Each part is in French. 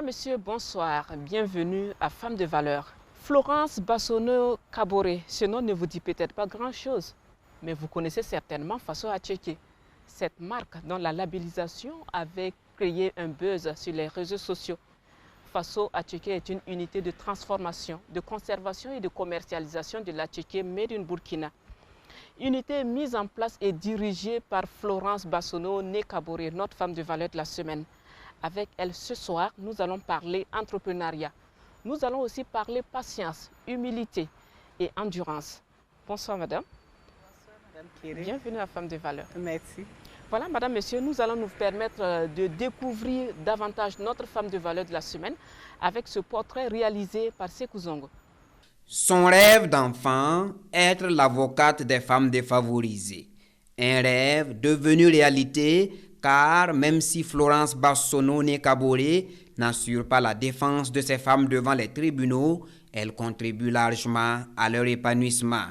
Madame, Monsieur, bonsoir. Bienvenue à Femmes de Valeur. Florence Bassonneau-Kaboré, ce nom ne vous dit peut-être pas grand-chose, mais vous connaissez certainement Faso Attiéké. Cette marque dont la labellisation avait créé un buzz sur les réseaux sociaux. Faso Attiéké est une unité de transformation, de conservation et de commercialisation de l'attiéké made in Burkina. Unité mise en place et dirigée par Florence Bassonneau-Kaboré, notre femme de valeur de la semaine. Avec elle ce soir, nous allons parler entrepreneuriat. Nous allons aussi parler patience, humilité et endurance. Bonsoir madame. Bonsoir madame Kéré. Bienvenue à Femmes de Valeur. Merci. Voilà madame, monsieur, nous allons nous permettre de découvrir davantage notre femme de valeur de la semaine avec ce portrait réalisé par Sékou Zongo. Son rêve d'enfant, être l'avocate des femmes défavorisées. Un rêve devenu réalité car même si Florence Bassonneau-Kaboré n'assure pas la défense de ces femmes devant les tribunaux, elle contribue largement à leur épanouissement.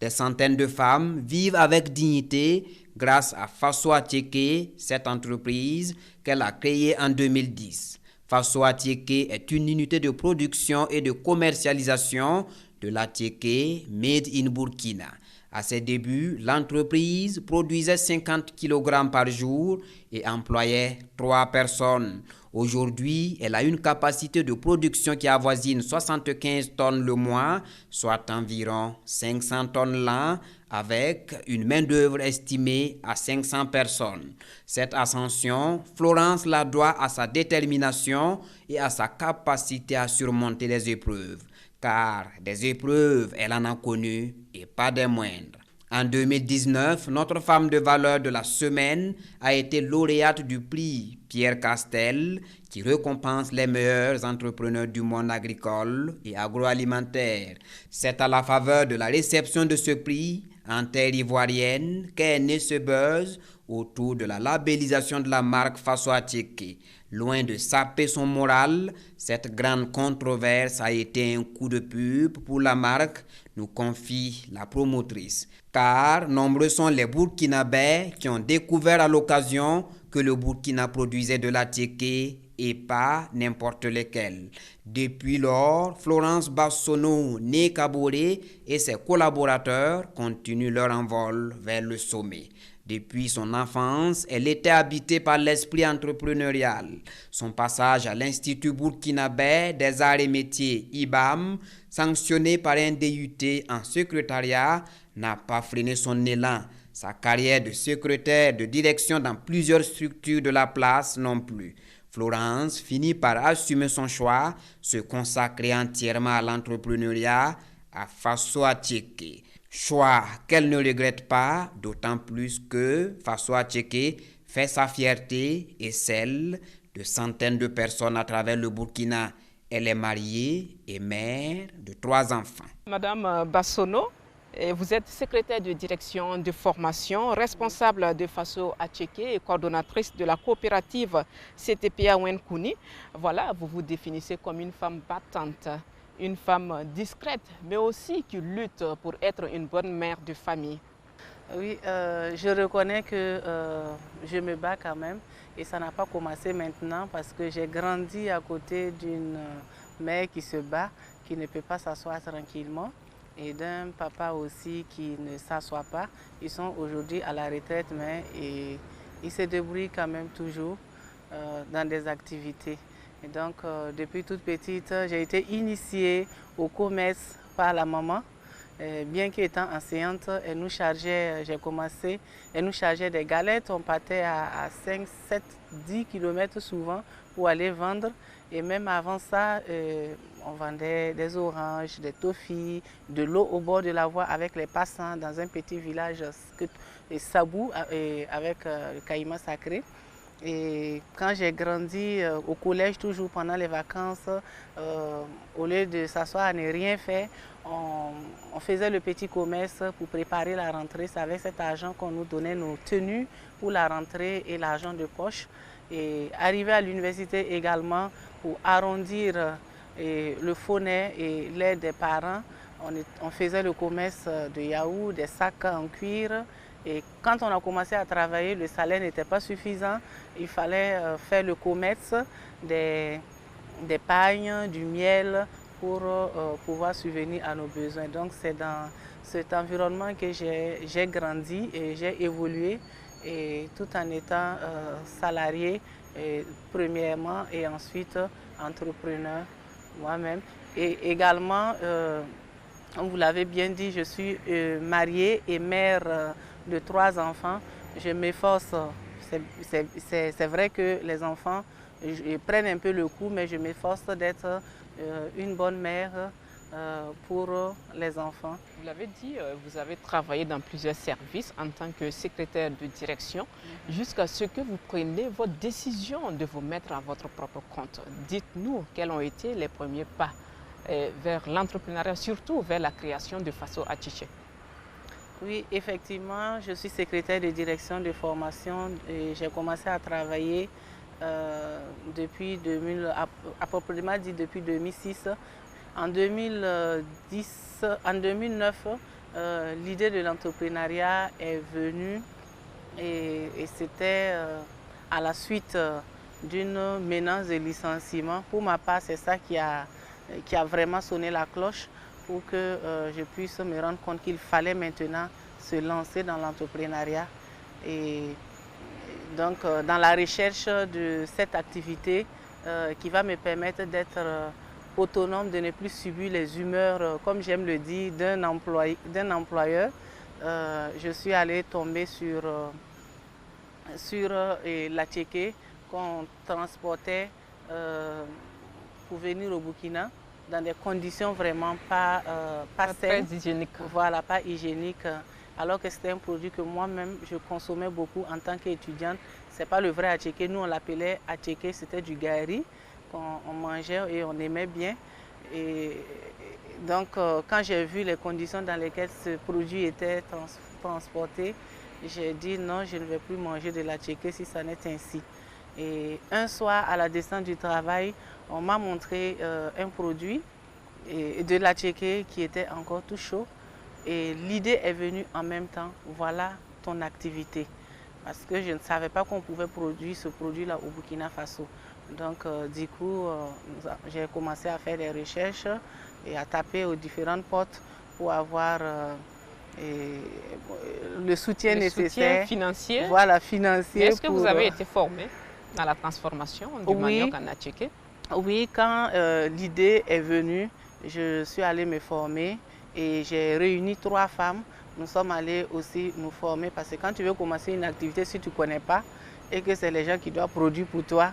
Des centaines de femmes vivent avec dignité grâce à Faso Attiéké, cette entreprise qu'elle a créée en 2010. Faso Attiéké est une unité de production et de commercialisation de l'attiéké made in Burkina. À ses débuts, l'entreprise produisait 50 kg par jour et employait 3 personnes. Aujourd'hui, elle a une capacité de production qui avoisine 75 tonnes le mois, soit environ 500 tonnes l'an, avec une main-d'œuvre estimée à 500 personnes. Cette ascension, Florence la doit à sa détermination et à sa capacité à surmonter les épreuves. Car des épreuves, elle en a connu et pas des moindres. En 2019, notre femme de valeur de la semaine a été lauréate du prix Pierre Castel, qui récompense les meilleurs entrepreneurs du monde agricole et agroalimentaire. C'est à la faveur de la réception de ce prix en terre ivoirienne qu'est né ce buzz autour de la labellisation de la marque Faso Attiéké. Loin de saper son moral, cette grande controverse a été un coup de pub pour la marque, nous confie la promotrice. Car nombreux sont les Burkinabés qui ont découvert à l'occasion que le Burkina produisait de l'attiéké et pas n'importe lequel. Depuis lors, Florence Bassonneau-Kaboré et ses collaborateurs continuent leur envol vers le sommet. Depuis son enfance, elle était habitée par l'esprit entrepreneurial. Son passage à l'Institut burkinabé des arts et métiers IBAM, sanctionné par un DUT en secrétariat, n'a pas freiné son élan. Sa carrière de secrétaire de direction dans plusieurs structures de la place non plus. Florence finit par assumer son choix, se consacrer entièrement à l'entrepreneuriat, à Faso Attiéké. Choix qu'elle ne regrette pas, d'autant plus que Faso Attiéké fait sa fierté et celle de centaines de personnes à travers le Burkina. Elle est mariée et mère de 3 enfants. Madame Bassonneau, vous êtes secrétaire de direction de formation, responsable de Faso Attiéké et coordonnatrice de la coopérative CTPA Wenkouni. Voilà, vous vous définissez comme une femme battante, une femme discrète, mais aussi qui lutte pour être une bonne mère de famille. Oui, je reconnais que je me bats quand même et ça n'a pas commencé maintenant parce que j'ai grandi à côté d'une mère qui se bat, qui ne peut pas s'asseoir tranquillement et d'un papa aussi qui ne s'assoit pas. Ils sont aujourd'hui à la retraite, mais ils se débrouillent quand même toujours dans des activités. Et donc, depuis toute petite, j'ai été initiée au commerce par la maman. Bien qu'étant enseignante, elle nous chargeait, j'ai commencé, elle nous chargeait des galettes. On partait à 5, 7, 10 km souvent pour aller vendre. Et même avant ça, on vendait des oranges, des toffees, de l'eau au bord de la voie avec les passants dans un petit village, Sabou, avec le caïman sacré. Et quand j'ai grandi au collège, toujours pendant les vacances, au lieu de s'asseoir à ne rien faire, on faisait le petit commerce pour préparer la rentrée. C'est avec cet argent qu'on nous donnait nos tenues pour la rentrée et l'argent de poche. Et arrivé à l'université également pour arrondir le fonds et l'aide des parents, on faisait le commerce de yaourts, des sacs en cuir. Et quand on a commencé à travailler, le salaire n'était pas suffisant. Il fallait faire le commerce des des pagnes, du miel pour pouvoir subvenir à nos besoins. Donc c'est dans cet environnement que j'ai grandi et j'ai évolué, et tout en étant salarié premièrement et ensuite entrepreneur moi-même. Et également, vous l'avez bien dit, je suis mariée et mère de 3 enfants. Je m'efforce, c'est vrai que les enfants prennent un peu le coup, mais je m'efforce d'être une bonne mère pour les enfants. Vous l'avez dit, vous avez travaillé dans plusieurs services en tant que secrétaire de direction jusqu'à ce que vous preniez votre décision de vous mettre à votre propre compte. Dites-nous quels ont été les premiers pas vers l'entrepreneuriat, surtout vers la création de Faso Achiche. Oui, effectivement, je suis secrétaire de direction de formation et j'ai commencé à travailler depuis 2000, approximativement dit depuis 2006. En 2009, l'idée de l'entrepreneuriat est venue et c'était à la suite d'une menace de licenciement. Pour ma part, c'est ça qui a vraiment sonné la cloche pour que je puisse me rendre compte qu'il fallait maintenant se lancer dans l'entrepreneuriat. Et donc, dans la recherche de cette activité qui va me permettre d'être autonome, de ne plus subir les humeurs, comme j'aime le dire, d'un employeur, je suis allée tomber sur l'attiéké qu'on transportait pour venir au Burkina dans des conditions vraiment pas saines, très hygiéniques. Voilà, pas hygiéniques. Alors que c'était un produit que moi-même je consommais beaucoup en tant qu'étudiante. C'est pas le vrai attiéké, nous on l'appelait attiéké, c'était du gari qu'on mangeait et on aimait bien. Et donc quand j'ai vu les conditions dans lesquelles ce produit était transporté, j'ai dit non, je ne vais plus manger de l'attiéké si ça n'est ainsi. Et un soir à la descente du travail, on m'a montré un produit de l'attiéké qui était encore tout chaud. Et l'idée est venue en même temps, voilà ton activité. Parce que je ne savais pas qu'on pouvait produire ce produit-là au Burkina Faso. Donc du coup, j'ai commencé à faire des recherches et à taper aux différentes portes pour avoir le soutien nécessaire. Soutien financier. Voilà, financier. Est-ce que vous avez été formé dans la transformation du manioc en attiéké? Oui, quand l'idée est venue, je suis allée me former et j'ai réuni 3 femmes. Nous sommes allés aussi nous former parce que quand tu veux commencer une activité, si tu ne connais pas et que c'est les gens qui doivent produire pour toi,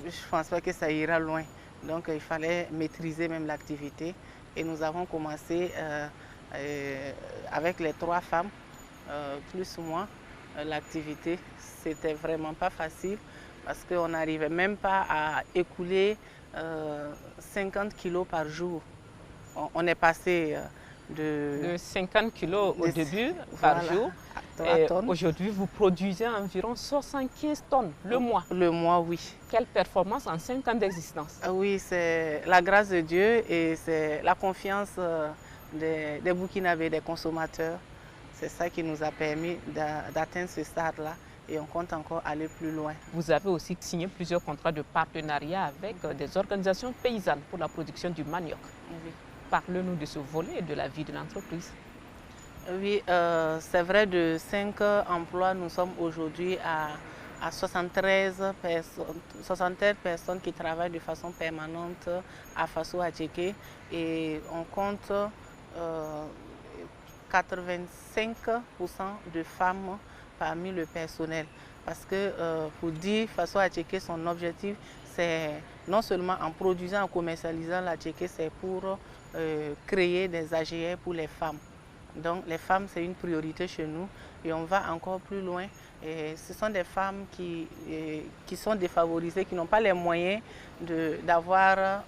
je ne pense pas que ça ira loin. Donc il fallait maîtriser même l'activité et nous avons commencé avec les 3 femmes, plus moi, l'activité. C'était vraiment pas facile parce qu'on n'arrivait même pas à écouler 50 kilos par jour. On est passé de 50 kilos au début par jour. Aujourd'hui, vous produisez environ 75 tonnes le mois. Le mois, oui. Quelle performance en 5 ans d'existence. Oui, c'est la grâce de Dieu et c'est la confiance des Burkinabés, des consommateurs. C'est ça qui nous a permis d'atteindre ce stade-là et on compte encore aller plus loin. Vous avez aussi signé plusieurs contrats de partenariat avec des organisations paysannes pour la production du manioc. Oui. Parlez-nous de ce volet et de la vie de l'entreprise. Oui, c'est vrai, de 5 emplois, nous sommes aujourd'hui à 73 personnes qui travaillent de façon permanente à Faso Attiéké et on compte 85% de femmes parmi le personnel. Parce que pour dire Faso Attiéké, son objectif, c'est non seulement en produisant, en commercialisant l'attiéké, c'est pour créer des AGR pour les femmes. Donc les femmes, c'est une priorité chez nous et on va encore plus loin. Et ce sont des femmes qui sont défavorisées, qui n'ont pas les moyens d'avoir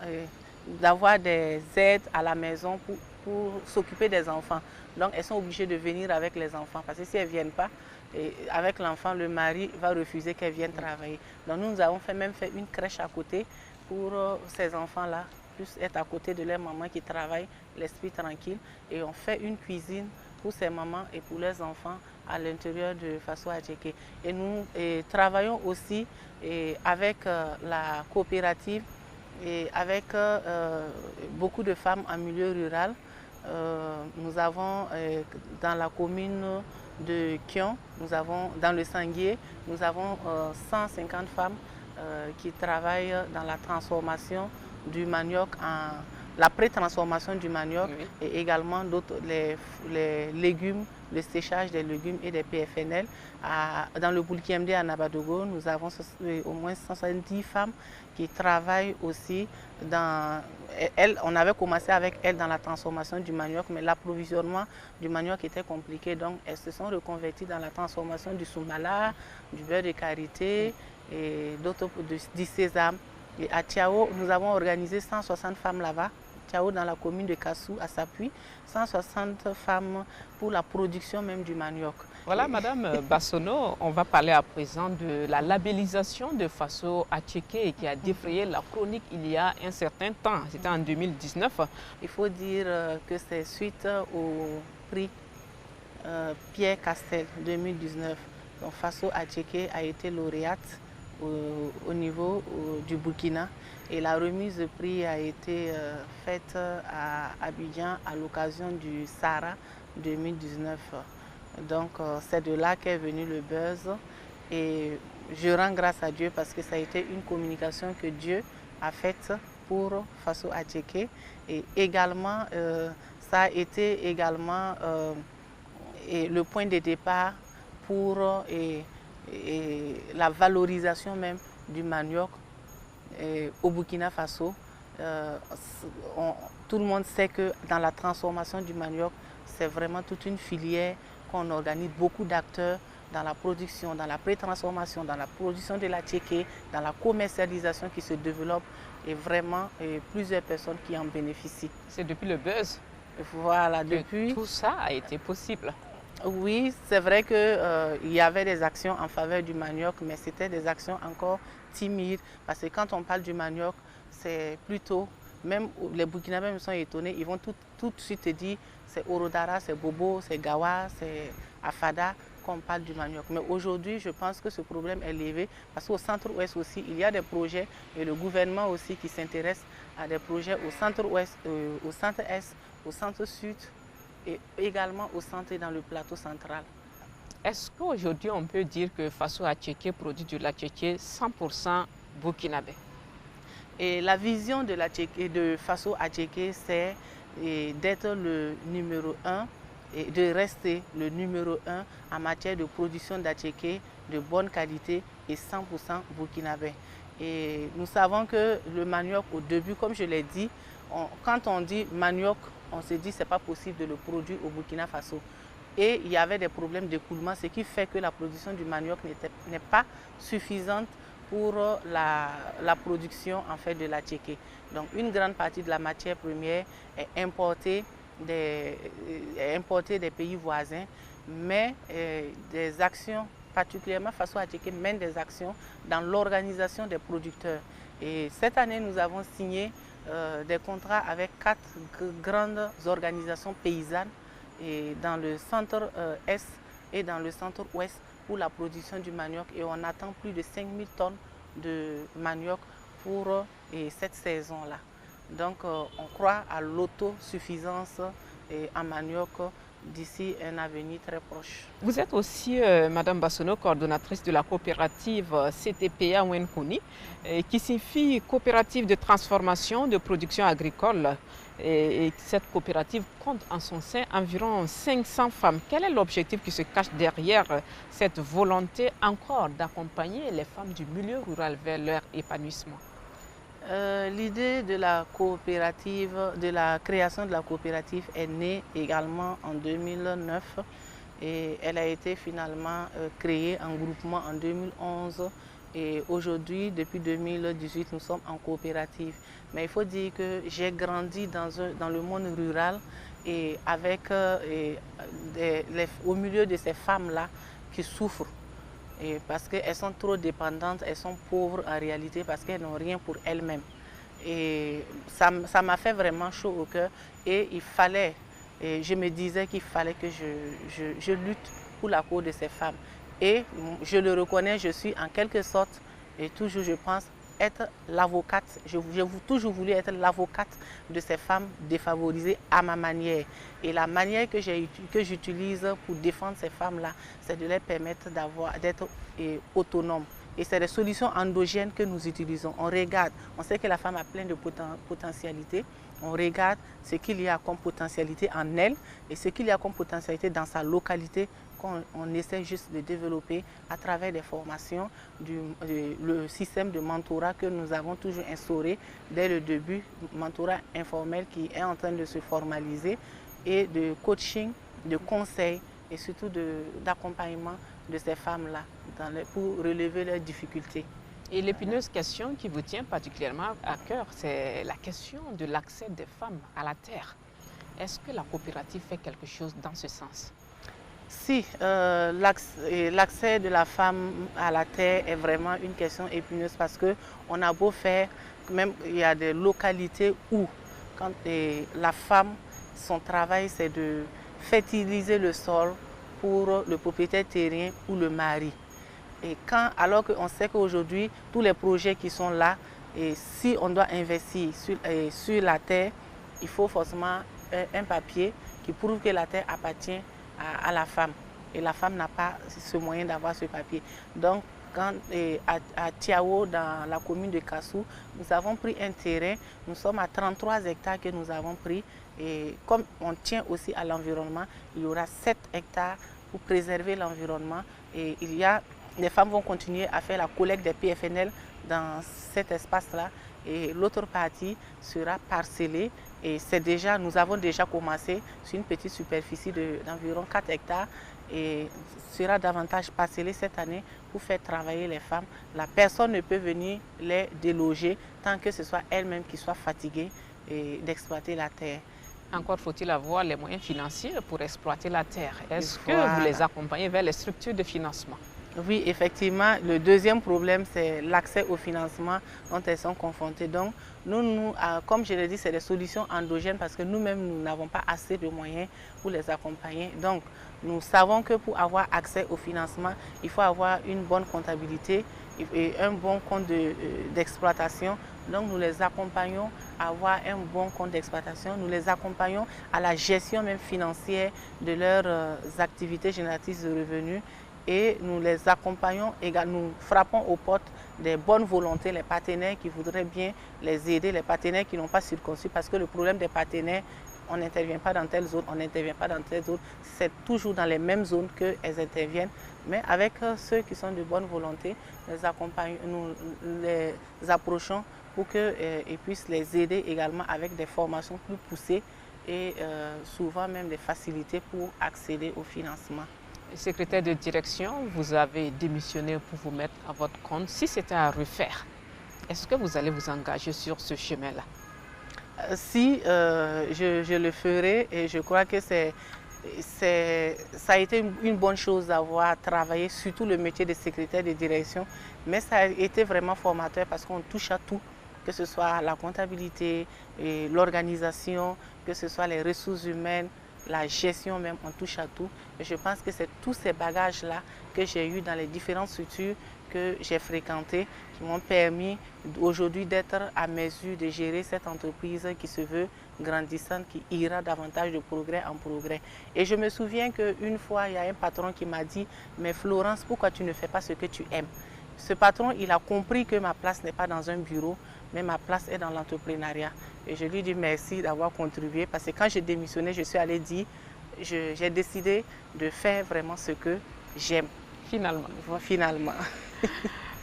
des aides à la maison pour s'occuper des enfants. Donc elles sont obligées de venir avec les enfants parce que si elles ne viennent pas, avec l'enfant, le mari va refuser qu'elles viennent travailler. Donc nous avons même fait une crèche à côté pour ces enfants-là, plus être à côté de leur maman qui travaille, l'esprit tranquille. Et on fait une cuisine pour ces mamans et pour leurs enfants à l'intérieur de Faso Attiéké. Et nous travaillons aussi avec la coopérative Et avec beaucoup de femmes en milieu rural, nous avons dans la commune de Kion, dans le Sanguier, nous avons 150 femmes qui travaillent dans la transformation du manioc la pré-transformation du manioc, oui, et également les légumes, le séchage des légumes et des PFNL. Dans le Boulki-MD à Nabadogo, nous avons au moins 170 femmes qui travaillent aussi on avait commencé avec elles dans la transformation du manioc, mais l'approvisionnement du manioc était compliqué, donc elles se sont reconverties dans la transformation du soumala, du beurre de karité et d'autres du sésame. Et à Tiao, nous avons organisé 160 femmes là-bas. Tiao, dans la commune de Kassou, à Sapui, 160 femmes pour la production même du manioc. Voilà, Madame Bassono, on va parler à présent de la labellisation de Faso Attiéké qui a défrayé la chronique il y a un certain temps, c'était en 2019. Il faut dire que c'est suite au prix Pierre Castel 2019. Donc Faso Attiéké a été lauréate au niveau du Burkina et la remise de prix a été faite à Abidjan à l'occasion du Sahara 2019. Donc c'est de là qu'est venu le buzz et je rends grâce à Dieu parce que ça a été une communication que Dieu a faite pour Faso Attiéké et également ça a été également le point de départ pour la valorisation même du manioc au Burkina Faso. Tout le monde sait que dans la transformation du manioc, c'est vraiment toute une filière qu'on organise, beaucoup d'acteurs dans la production, dans la pré-transformation, dans la production de l'attiéké, dans la commercialisation qui se développe et vraiment plusieurs personnes qui en bénéficient. C'est depuis le buzz. Voilà, depuis tout ça a été possible. Oui, c'est vrai qu'il y avait des actions en faveur du manioc, mais c'était des actions encore timides. Parce que quand on parle du manioc, c'est plutôt, même les Burkinabés me sont étonnés, ils vont tout de suite te dire c'est Orodara, c'est Bobo, c'est Gawa, c'est Afada qu'on parle du manioc. Mais aujourd'hui, je pense que ce problème est levé parce qu'au centre-ouest aussi, il y a des projets et le gouvernement aussi qui s'intéresse à des projets au centre-ouest, au centre-est, au centre-sud, et également au centre et dans le plateau central. Est-ce qu'aujourd'hui on peut dire que Faso Attiéké produit de l'attiéké 100% burkinabé? Et la vision de Faso Attiéké, c'est d'être le numéro 1 et de rester le numéro 1 en matière de production d'attiéké de bonne qualité et 100% burkinabé. Et nous savons que le manioc, au début, comme je l'ai dit, quand on dit manioc, on se dit que ce n'est pas possible de le produire au Burkina Faso. Et il y avait des problèmes d'écoulement, ce qui fait que la production du manioc n'est pas suffisante pour la production en fait, de l'attiéké. Donc une grande partie de la matière première est importée des pays voisins, mais des actions, particulièrement Faso Attiéké, mène des actions dans l'organisation des producteurs. Et cette année, nous avons signé des contrats avec 4 grandes organisations paysannes et dans le centre-est et dans le centre-ouest pour la production du manioc. Et on attend plus de 5000 tonnes de manioc pour cette saison-là. Donc on croit à l'autosuffisance en manioc d'ici un avenir très proche. Vous êtes aussi, Madame Bassono, coordonnatrice de la coopérative CTPA Wenkouni, qui signifie coopérative de transformation de production agricole. Et cette coopérative compte en son sein environ 500 femmes. Quel est l'objectif qui se cache derrière cette volonté encore d'accompagner les femmes du milieu rural vers leur épanouissement? L'idée de la coopérative, de la création de la coopérative est née également en 2009 et elle a été finalement créée en groupement en 2011 et aujourd'hui, depuis 2018, nous sommes en coopérative. Mais il faut dire que j'ai grandi dans le monde rural et avec, au milieu de ces femmes-là qui souffrent. Et parce qu'elles sont trop dépendantes, elles sont pauvres en réalité parce qu'elles n'ont rien pour elles-mêmes. Et ça m'a fait vraiment chaud au cœur et il fallait, et je me disais qu'il fallait que je lutte pour la cause de ces femmes. Et je le reconnais, je suis en quelque sorte, et toujours je pense, être l'avocate, j'ai toujours voulu être l'avocate de ces femmes défavorisées à ma manière. Et la manière que j'utilise pour défendre ces femmes-là, c'est de leur permettre d'être autonomes. Et c'est des solutions endogènes que nous utilisons. On regarde, on sait que la femme a plein de potentialités. On regarde ce qu'il y a comme potentialité en elle et ce qu'il y a comme potentialité dans sa localité qu'on essaie juste de développer à travers des formations, le système de mentorat que nous avons toujours instauré dès le début, mentorat informel qui est en train de se formaliser, et de coaching, de conseil et surtout d'accompagnement de ces femmes-là pour relever leurs difficultés. Et l'épineuse question qui vous tient particulièrement à cœur, c'est la question de l'accès des femmes à la terre. Est-ce que la coopérative fait quelque chose dans ce sens? Si, l'accès de la femme à la terre est vraiment une question épineuse parce qu'on a beau faire, même il y a des localités où quand la femme, son travail c'est de fertiliser le sol pour le propriétaire terrien ou le mari. Et alors qu'on sait qu'aujourd'hui, tous les projets qui sont là, et si on doit investir sur la terre, il faut forcément un papier qui prouve que la terre appartient à la femme. Et la femme n'a pas ce moyen d'avoir ce papier. Donc, à Tiao, dans la commune de Kassou, nous avons pris un terrain. Nous sommes à 33 hectares que nous avons pris. Et comme on tient aussi à l'environnement, il y aura 7 hectares pour préserver l'environnement. Et les femmes vont continuer à faire la collecte des PFNL dans cet espace-là. Et l'autre partie sera parcellée. Et nous avons déjà commencé sur une petite superficie d'environ 4 hectares et sera davantage parcellée cette année pour faire travailler les femmes. La personne ne peut venir les déloger tant que ce soit elle-même qui soit fatiguée d'exploiter la terre. Encore faut-il avoir les moyens financiers pour exploiter la terre. Est-ce que vous les accompagnez vers les structures de financement? Oui, effectivement, le deuxième problème, c'est l'accès au financement dont elles sont confrontées. Donc, nous, comme je l'ai dit, c'est des solutions endogènes parce que nous-mêmes, nous n'avons pas assez de moyens pour les accompagner. Donc, nous savons que pour avoir accès au financement, il faut avoir une bonne comptabilité et un bon compte d'exploitation. Donc, nous les accompagnons à avoir un bon compte d'exploitation. Nous les accompagnons à la gestion même financière de leurs activités génératrices de revenus. Et nous les accompagnons également, nous frappons aux portes des bonnes volontés, les partenaires qui voudraient bien les aider, les partenaires qui n'ont pas circoncis, parce que le problème des partenaires, on n'intervient pas dans telle zone, on n'intervient pas dans telle zone, c'est toujours dans les mêmes zones qu'elles interviennent. Mais avec ceux qui sont de bonne volonté, nous les approchons pour qu'ils puissent les aider également avec des formations plus poussées et souvent même des facilités pour accéder au financement. Secrétaire de direction, vous avez démissionné pour vous mettre à votre compte. Si c'était à refaire, est-ce que vous allez vous engager sur ce chemin-là? Si, je le ferai et je crois que ça a été une bonne chose d'avoir travaillé, surtout le métier de secrétaire de direction, mais ça a été vraiment formateur parce qu'on touche à tout, que ce soit la comptabilité, l'organisation, que ce soit les ressources humaines, la gestion même, on touche à tout. Et je pense que c'est tous ces bagages-là que j'ai eus dans les différentes structures que j'ai fréquentées qui m'ont permis aujourd'hui d'être à mesure de gérer cette entreprise qui se veut grandissante, qui ira davantage de progrès en progrès. Et je me souviens qu'une fois, il y a un patron qui m'a dit « Mais Florence, pourquoi tu ne fais pas ce que tu aimes ?» Ce patron, il a compris que ma place n'est pas dans un bureau, mais ma place est dans l'entrepreneuriat. Et je lui dis merci d'avoir contribué parce que quand j'ai démissionné, je suis allée dire, j'ai décidé de faire vraiment ce que j'aime. Finalement. Finalement.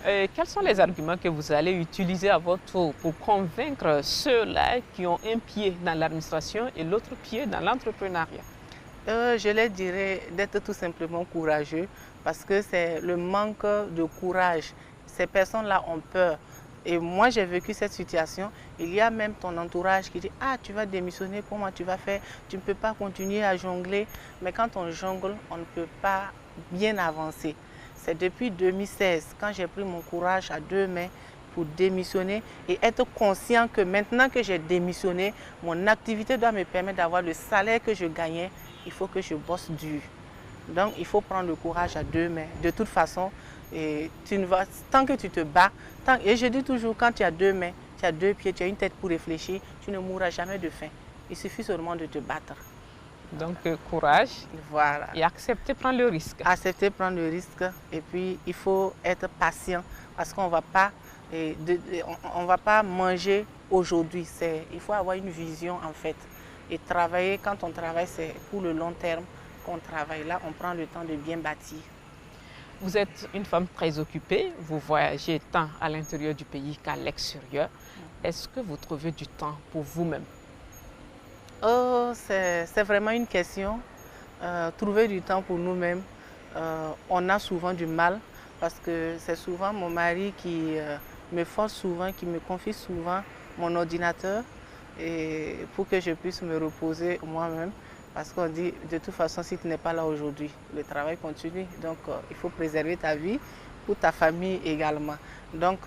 Quels sont les arguments que vous allez utiliser à votre tour pour convaincre ceux-là qui ont un pied dans l'administration et l'autre pied dans l'entrepreneuriat? Je leur dirais d'être tout simplement courageux parce que c'est le manque de courage. Ces personnes-là ont peur. Et moi, j'ai vécu cette situation. Il y a même ton entourage qui dit « Ah, tu vas démissionner, comment tu vas faire? Tu ne peux pas continuer à jongler. » Mais quand on jongle, on ne peut pas bien avancer. C'est depuis 2016, quand j'ai pris mon courage à deux mains pour démissionner et être conscient que maintenant que j'ai démissionné, mon activité doit me permettre d'avoir le salaire que je gagnais. Il faut que je bosse dur. Donc, il faut prendre le courage à deux mains. De toute façon, Et tu ne vas, tant que tu te bats, et je dis toujours, quand tu as deux mains, tu as deux pieds, tu as une tête pour réfléchir, tu ne mourras jamais de faim. Il suffit seulement de te battre. Donc, courage. Voilà. Et accepter prendre le risque. Accepter prendre le risque. Et puis, il faut être patient parce qu'on ne va pas manger aujourd'hui. Il faut avoir une vision en fait. Et travailler, quand on travaille, c'est pour le long terme qu'on travaille. Là, on prend le temps de bien bâtir. Vous êtes une femme très occupée. Vous voyagez tant à l'intérieur du pays qu'à l'extérieur. Est-ce que vous trouvez du temps pour vous-même? Oh, c'est vraiment une question. Trouver du temps pour nous-mêmes, on a souvent du mal parce que c'est souvent mon mari qui me force souvent, qui me confie souvent mon ordinateur et pour que je puisse me reposer moi-même. Parce qu'on dit, de toute façon, si tu n'es pas là aujourd'hui, le travail continue. Donc, il faut préserver ta vie pour ta famille également. Donc,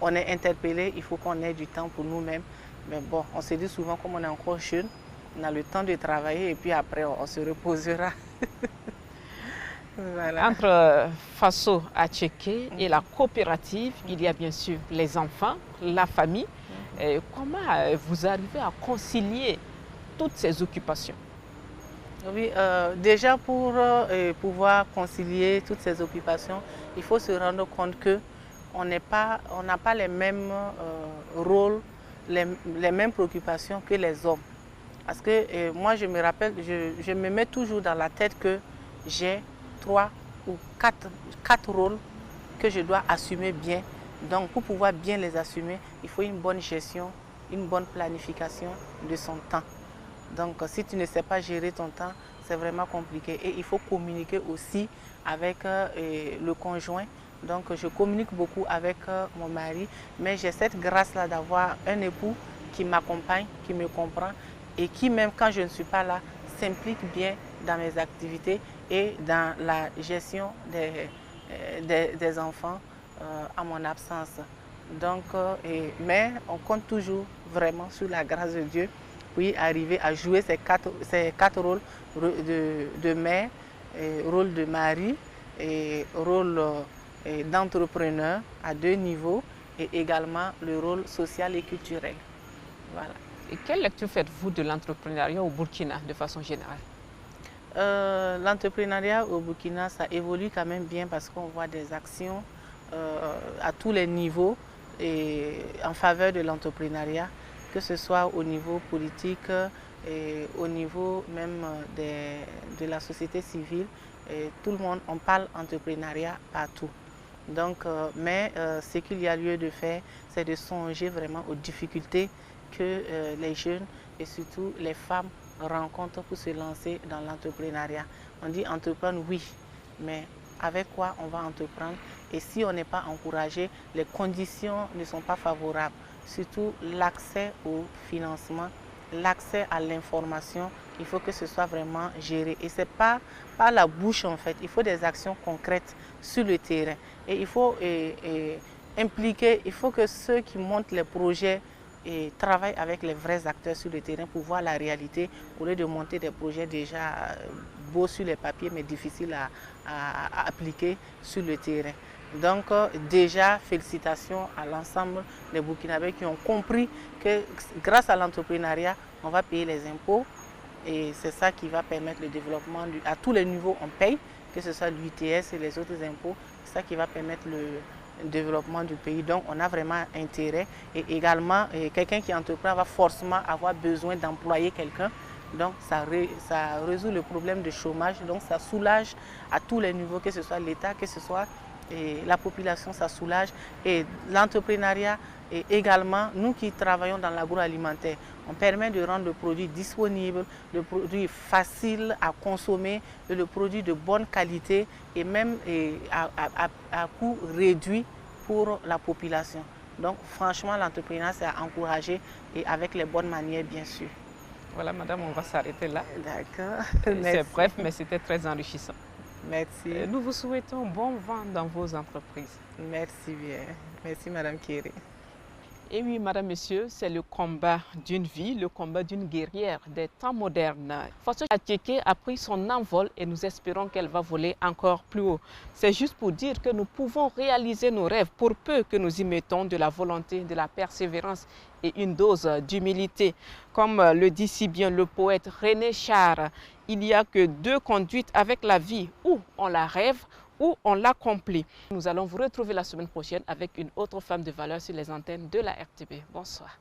on est interpellé, il faut qu'on ait du temps pour nous-mêmes. Mais bon, on se dit souvent, comme on est encore jeune, on a le temps de travailler et puis après, on se reposera. Voilà. Entre Faso Atcheke et la coopérative, il y a bien sûr les enfants, la famille. Comment vous arrivez à concilier toutes ces occupations? Oui, déjà pour pouvoir concilier toutes ces occupations, il faut se rendre compte qu'on n'a pas les mêmes rôles, les mêmes préoccupations que les hommes. Parce que moi, je me rappelle, je me mets toujours dans la tête que j'ai 3 ou 4 rôles que je dois assumer bien. Donc, pour pouvoir bien les assumer, il faut une bonne gestion, une bonne planification de son temps. Donc, si tu ne sais pas gérer ton temps, c'est vraiment compliqué. Et il faut communiquer aussi avec le conjoint. Donc, je communique beaucoup avec mon mari, mais j'ai cette grâce-là d'avoir un époux qui m'accompagne, qui me comprend et qui, même quand je ne suis pas là, s'implique bien dans mes activités et dans la gestion des enfants à mon absence. Donc, mais on compte toujours vraiment sur la grâce de Dieu pour arriver à jouer ces quatre rôles de mère, rôle de mari et rôle d'entrepreneur à 2 niveaux et également le rôle social et culturel. Voilà. Et quelle lecture faites-vous de l'entrepreneuriat au Burkina de façon générale? L'entrepreneuriat au Burkina, ça évolue quand même bien parce qu'on voit des actions à tous les niveaux et en faveur de l'entrepreneuriat, que ce soit au niveau politique et au niveau même de la société civile. Et tout le monde, on parle entrepreneuriat partout. Donc, ce qu'il y a lieu de faire, c'est de songer vraiment aux difficultés que les jeunes et surtout les femmes rencontrent pour se lancer dans l'entrepreneuriat. On dit entreprendre, oui, mais avec quoi on va entreprendre? Et si on n'est pas encouragé, les conditions ne sont pas favorables. Surtout l'accès au financement, l'accès à l'information, il faut que ce soit vraiment géré. Et ce n'est pas par la bouche en fait, il faut des actions concrètes sur le terrain. Et il faut impliquer, il faut que ceux qui montent les projets travaillent avec les vrais acteurs sur le terrain pour voir la réalité, au lieu de monter des projets déjà beaux sur les papiers mais difficiles à appliquer sur le terrain. Donc déjà, félicitations à l'ensemble des Burkinabés qui ont compris que grâce à l'entrepreneuriat, on va payer les impôts et c'est ça qui va permettre le développement. À tous les niveaux, on paye, que ce soit l'UTS et les autres impôts, c'est ça qui va permettre le développement du pays. Donc on a vraiment intérêt et également quelqu'un qui entreprend va forcément avoir besoin d'employer quelqu'un. Donc ça résout le problème de chômage, donc ça soulage à tous les niveaux, que ce soit l'État, que ce soit la population, ça soulage. Et l'entrepreneuriat, et également, nous qui travaillons dans l'agroalimentaire, on permet de rendre le produit disponible, le produit facile à consommer, le produit de bonne qualité et même à coût réduit pour la population. Donc franchement, l'entrepreneuriat, c'est à encourager et avec les bonnes manières, bien sûr. Voilà, madame, on va s'arrêter là. D'accord. C'est bref, mais c'était très enrichissant. Merci. Nous vous souhaitons bon vent dans vos entreprises. Merci bien. Merci, madame Kéré. Et oui, madame, monsieur, c'est le combat d'une vie, le combat d'une guerrière des temps modernes. Faso Attiéké a pris son envol et nous espérons qu'elle va voler encore plus haut. C'est juste pour dire que nous pouvons réaliser nos rêves pour peu que nous y mettons de la volonté, de la persévérance et une dose d'humilité. Comme le dit si bien le poète René Char, il n'y a que deux conduites avec la vie, ou on la rêve, où on l'accomplit. Nous allons vous retrouver la semaine prochaine avec une autre femme de valeur sur les antennes de la RTB. Bonsoir.